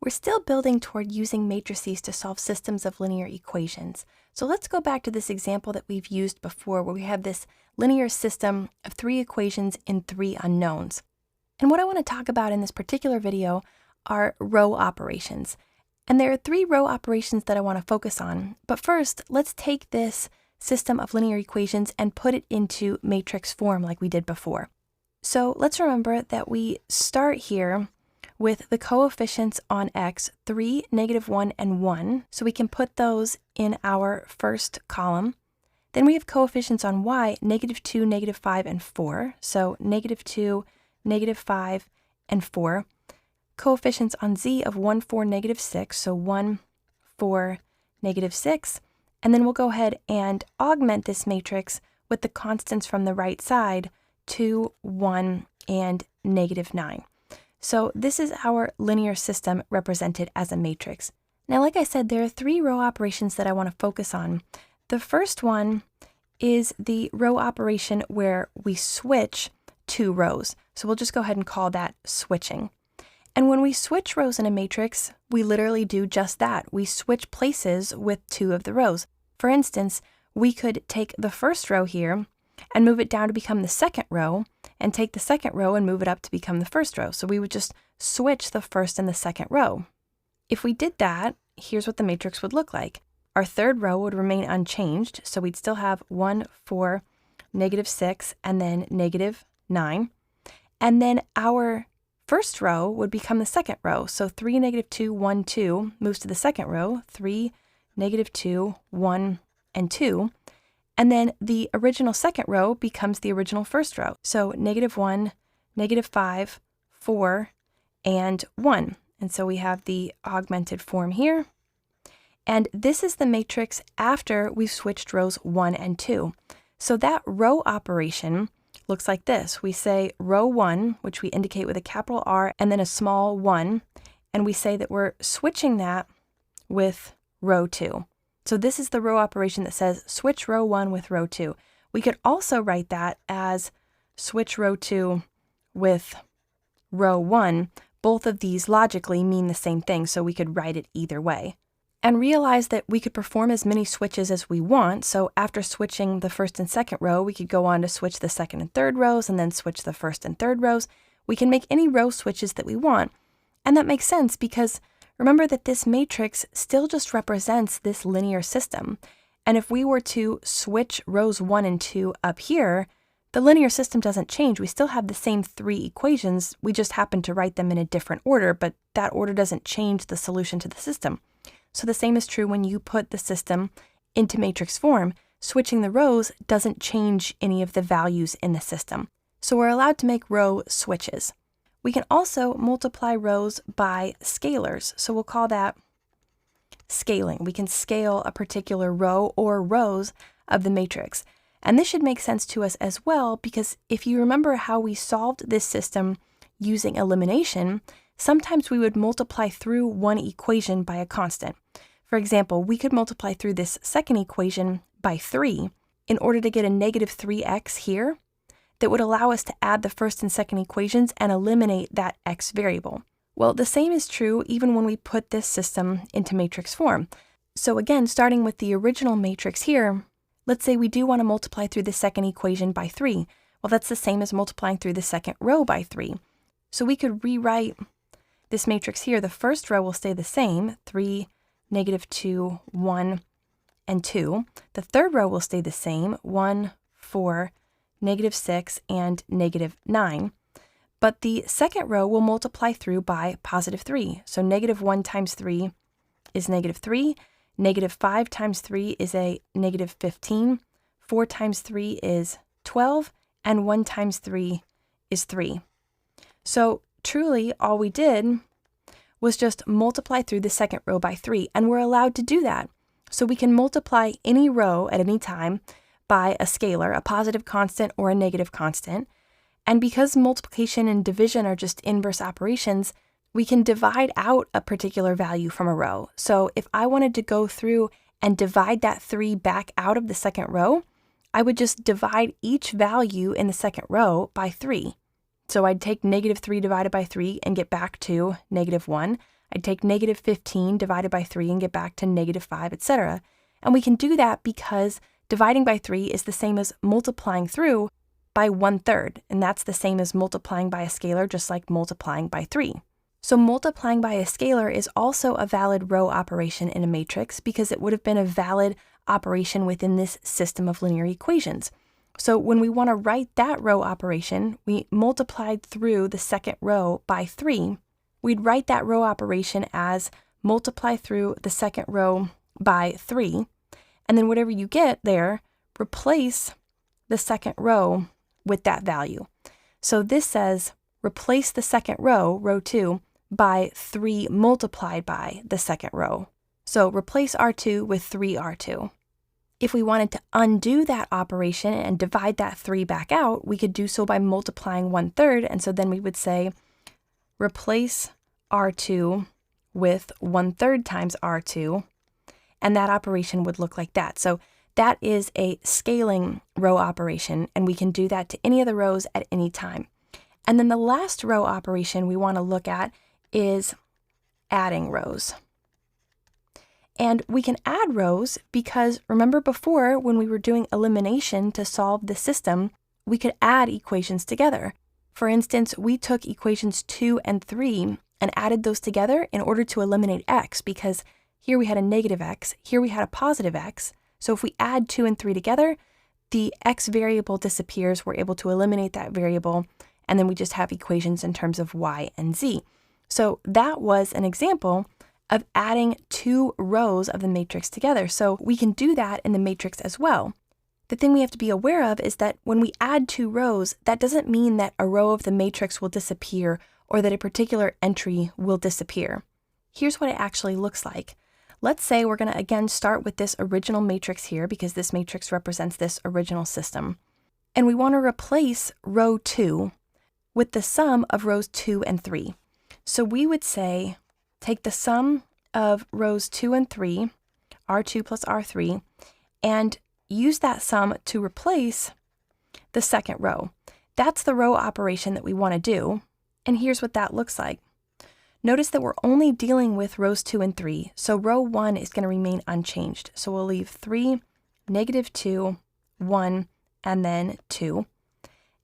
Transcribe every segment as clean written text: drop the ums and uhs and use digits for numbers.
We're still building toward using matrices to solve systems of linear equations. So let's go back to this example that we've used before where we have this linear system of 3 equations in 3 unknowns. And what I want to talk about in this particular video are row operations. And there are 3 row operations that I want to focus on. But first, let's take this system of linear equations and put it into matrix form like we did before. So let's remember that we start here with the coefficients on x, 3, -1, and 1. So we can put those in our first column. Then we have coefficients on y, -2, -5, and 4. So -2, -5, and 4. Coefficients on z of 1, 4, -6. So 1, 4, -6. And then we'll go ahead and augment this matrix with the constants from the right side, 2, 1, and -9. So this is our linear system represented as a matrix. Now, like I said, there are 3 row operations that I want to focus on. The first one is the row operation where we switch 2 rows. So we'll just go ahead and call that switching. And when we switch rows in a matrix, we literally do just that. We switch places with 2 of the rows. For instance, we could take the first row here and move it down to become the second row, and take the second row and move it up to become the first row. So we would just switch the first and the second row. If we did that, here's what the matrix would look like. Our third row would remain unchanged, so we'd still have 1, 4, -6, and then -9. And then our first row would become the second row. So 3, -2, 1, 2 moves to the second row, 3, -2, 1, and 2. And then the original second row becomes the original first row. So -1, -5, 4, and 1. And so we have the augmented form here. And this is the matrix after we've switched rows 1 and 2. So that row operation looks like this. We say row 1, which we indicate with a capital R and then a small 1. And we say that we're switching that with row 2. So this is the row operation that says switch row 1 with row 2. We could also write that as switch row 2 with row 1. Both of these logically mean the same thing, so we could write it either way. And realize that we could perform as many switches as we want. So after switching the first and second row, we could go on to switch the second and third rows and then switch the first and third rows. We can make any row switches that we want. And that makes sense because remember that this matrix still just represents this linear system. And if we were to switch rows 1 and 2 up here, the linear system doesn't change. We still have the same 3 equations. We just happen to write them in a different order, but that order doesn't change the solution to the system. So the same is true when you put the system into matrix form. Switching the rows doesn't change any of the values in the system. So we're allowed to make row switches. We can also multiply rows by scalars. So we'll call that scaling. We can scale a particular row or rows of the matrix. And this should make sense to us as well, because if you remember how we solved this system using elimination, sometimes we would multiply through one equation by a constant. For example, we could multiply through this second equation by 3 in order to get a -3x here that would allow us to add the first and second equations and eliminate that x variable. Well, the same is true even when we put this system into matrix form. So again, starting with the original matrix here, let's say we do want to multiply through the second equation by 3. Well, that's the same as multiplying through the second row by 3. So we could rewrite this matrix here. The first row will stay the same, 3, -2, 1, and 2. The third row will stay the same, 1, 4, -6, and -9. But the second row will multiply through by +3. So -1 times 3 is -3, -5 times 3 is a -15, 4 times 3 is 12, and 1 times 3 is 3. So truly, all we did was just multiply through the second row by 3, and we're allowed to do that. So we can multiply any row at any time by a scalar, a positive constant or a negative constant. And because multiplication and division are just inverse operations, we can divide out a particular value from a row. So if I wanted to go through and divide that 3 back out of the second row, I would just divide each value in the second row by 3. So I'd take -3 divided by 3 and get back to -1. I'd take negative 15 divided by 3 and get back to negative 5, etc. And we can do that because dividing by 3 is the same as multiplying through by 1/3, and that's the same as multiplying by a scalar, just like multiplying by 3. So multiplying by a scalar is also a valid row operation in a matrix because it would have been a valid operation within this system of linear equations. So when we want to write that row operation, we multiplied through the second row by 3. We'd write that row operation as multiply through the second row by 3, and then whatever you get there, replace the second row with that value. So this says replace the second row, row 2, by 3 multiplied by the second row. So replace R2 with 3R2. If we wanted to undo that operation and divide that 3 back out, we could do so by multiplying 1/3, and so then we would say replace R2 with 1/3 times R2, and that operation would look like that. So that is a scaling row operation, and we can do that to any of the rows at any time. And then the last row operation we want to look at is adding rows. And we can add rows because remember before when we were doing elimination to solve the system, we could add equations together. For instance, we took equations 2 and 3 and added those together in order to eliminate x, because here we had a negative x, here we had a positive x. So if we add 2 and 3 together, the x variable disappears. We're able to eliminate that variable, and then we just have equations in terms of y and z. So that was an example of adding 2 rows of the matrix together. So we can do that in the matrix as well. The thing we have to be aware of is that when we add 2 rows, that doesn't mean that a row of the matrix will disappear or that a particular entry will disappear. Here's what it actually looks like. Let's say we're going to again start with this original matrix here because this matrix represents this original system. And we want to replace row 2 with the sum of rows 2 and 3. So we would say take the sum of rows 2 and 3, R2 plus R3, and use that sum to replace the second row. That's the row operation that we want to do, and here's what that looks like. Notice that we're only dealing with rows 2 and 3, so row 1 is going to remain unchanged. So we'll leave 3, negative 2, 1, and then 2.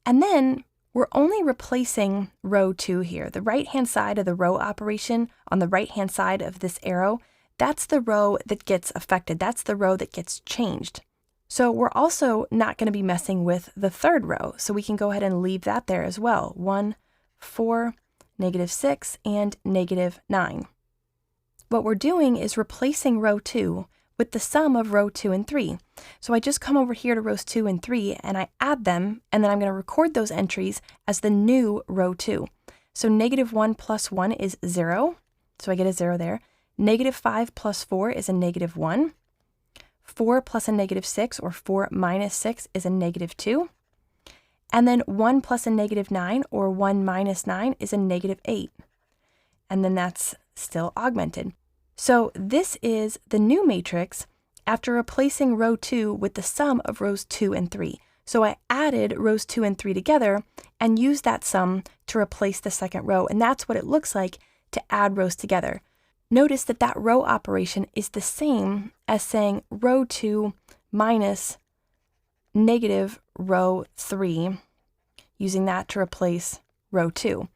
And then we're only replacing row 2 here. The right-hand side of the row operation on the right-hand side of this arrow, that's the row that gets affected. That's the row that gets changed. So we're also not going to be messing with the third row. So we can go ahead and leave that there as well. 1, 4, negative 6, and negative 9. What we're doing is replacing row 2 with the sum of row 2 and 3. So I just come over here to rows 2 and 3 and I add them, and then I'm going to record those entries as the new row 2. So negative 1 plus 1 is 0, so I get a 0 there. Negative 5 plus 4 is a negative 1. 4 plus a negative 6, or 4 minus 6, is a negative 2. And then 1 plus a negative 9, or 1 minus 9, is a negative 8. And then that's still augmented. So this is the new matrix after replacing row 2 with the sum of rows 2 and 3. So I added rows 2 and 3 together and used that sum to replace the second row, and that's what it looks like to add rows together. Notice that that row operation is the same as saying row 2 minus negative row 3, using that to replace row 2.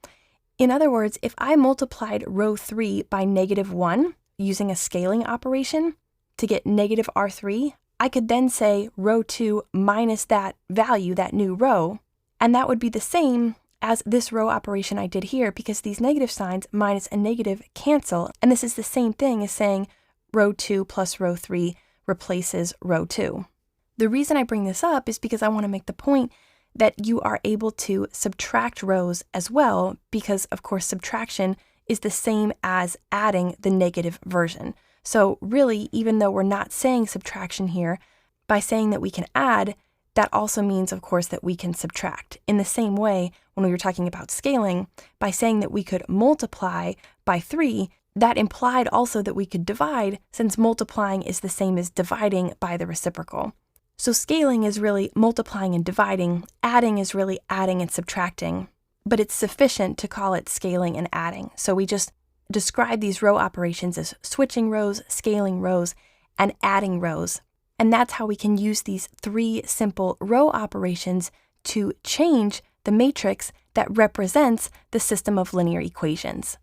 In other words, if I multiplied row 3 by negative 1 using a scaling operation to get negative R3, I could then say row 2 minus that value, that new row, and that would be the same as this row operation I did here, because these negative signs minus a negative cancel, and this is the same thing as saying row 2 plus row 3 replaces row 2. The reason I bring this up is because I want to make the point that you are able to subtract rows as well, because of course subtraction is the same as adding the negative version. So really, even though we're not saying subtraction here, by saying that we can add, that also means, of course, that we can subtract. In the same way, when we were talking about scaling, by saying that we could multiply by 3, that implied also that we could divide, since multiplying is the same as dividing by the reciprocal. So scaling is really multiplying and dividing, adding is really adding and subtracting, but it's sufficient to call it scaling and adding. So we just describe these row operations as switching rows, scaling rows, and adding rows. And that's how we can use these 3 simple row operations to change the matrix that represents the system of linear equations.